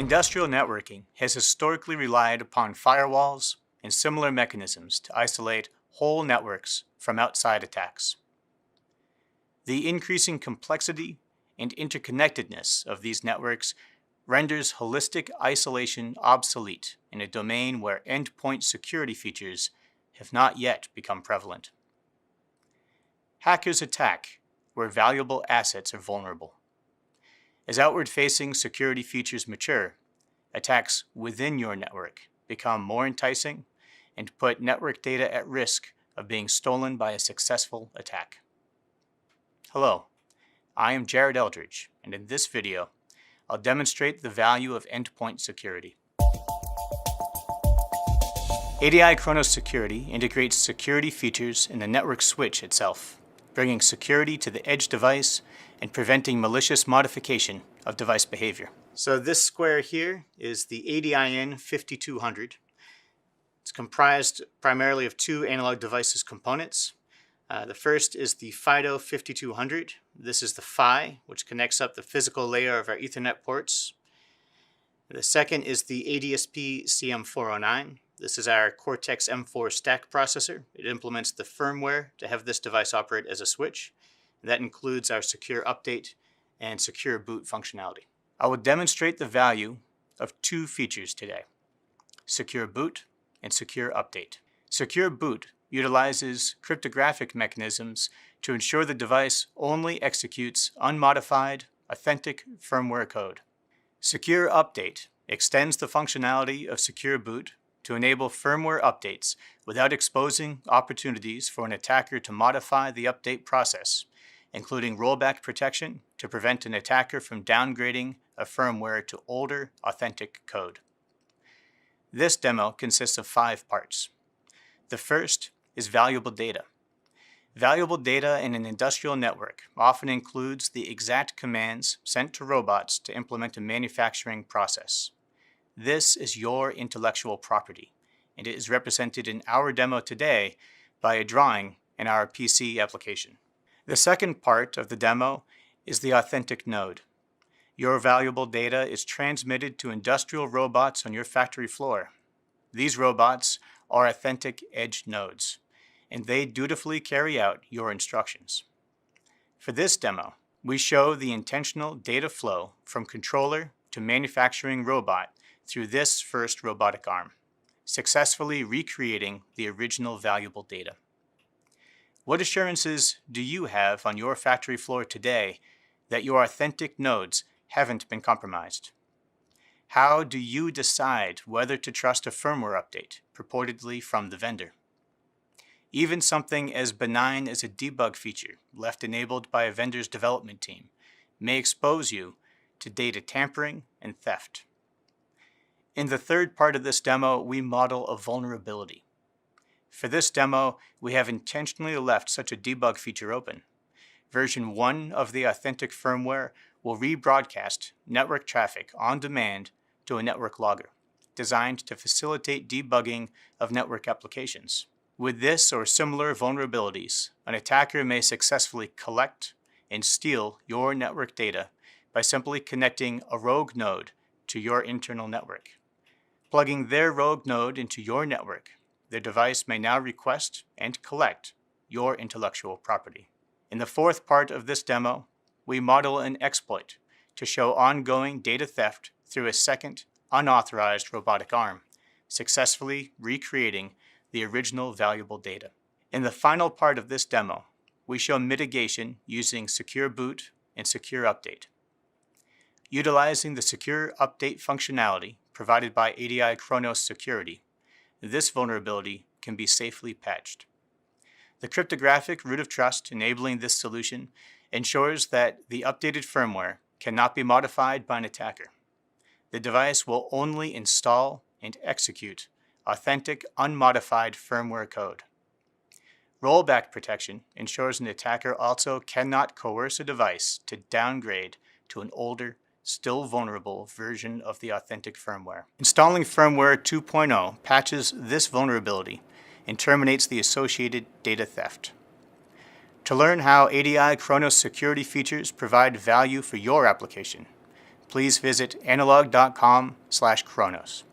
Industrial networking has historically relied upon firewalls and similar mechanisms to isolate whole networks from outside attacks. The increasing complexity and interconnectedness of these networks renders holistic isolation obsolete in a domain where endpoint security features have not yet become prevalent. Hackers attack where valuable assets are vulnerable. As outward-facing security features mature, attacks within your network become more enticing and put network data at risk of being stolen by a successful attack. Hello, I am Jared Eldridge, and in this video, I'll demonstrate the value of endpoint security. ADI Chronous Security integrates security features in the network switch itself, bringing security to the edge device and preventing malicious modification of device behavior. So this square here is the ADI 5200. It's comprised primarily of two analog devices components. The first is the FIDO 5200. This is the PHY, which connects up the physical layer of our Ethernet ports. The second is the ADSP CM409. This is our Cortex M4 stack processor. It implements the firmware to have this device operate as a switch. That includes our secure update and secure boot functionality. I will demonstrate the value of two features today: secure boot and secure update. Secure boot utilizes cryptographic mechanisms to ensure the device only executes unmodified, authentic firmware code. Secure update extends the functionality of secure boot to enable firmware updates without exposing opportunities for an attacker to modify the update process, including rollback protection to prevent an attacker from downgrading a firmware to older, authentic code. This demo consists of 5 parts. The first is valuable data. Valuable data in an industrial network often includes the exact commands sent to robots to implement a manufacturing process. This is your intellectual property, and it is represented in our demo today by a drawing in our PC application. The second part of the demo is the authentic node. Your valuable data is transmitted to industrial robots on your factory floor. These robots are authentic edge nodes, and they dutifully carry out your instructions. For this demo, we show the intentional data flow from controller to manufacturing robot through this first robotic arm, successfully recreating the original valuable data. What assurances do you have on your factory floor today that your authentic nodes haven't been compromised? How do you decide whether to trust a firmware update purportedly from the vendor? Even something as benign as a debug feature left enabled by a vendor's development team may expose you to data tampering and theft. In the third part of this demo, we model a vulnerability. For this demo, we have intentionally left such a debug feature open. Version 1 of the authentic firmware will rebroadcast network traffic on demand to a network logger, designed to facilitate debugging of network applications. With this or similar vulnerabilities, an attacker may successfully collect and steal your network data by simply connecting a rogue node to your internal network. Plugging their rogue node into your network, their device may now request and collect your intellectual property. In the fourth part of this demo, we model an exploit to show ongoing data theft through a second unauthorized robotic arm, successfully recreating the original valuable data. In the final part of this demo, we show mitigation using secure boot and secure update. Utilizing the secure update functionality provided by ADI Chronous Security, this vulnerability can be safely patched. The cryptographic root of trust enabling this solution ensures that the updated firmware cannot be modified by an attacker. The device will only install and execute authentic, unmodified firmware code. Rollback protection ensures an attacker also cannot coerce a device to downgrade to an older, still vulnerable version of the authentic firmware. Installing firmware 2.0 patches this vulnerability and terminates the associated data theft. To learn how ADI Chronous security features provide value for your application, please visit analog.com/chronos.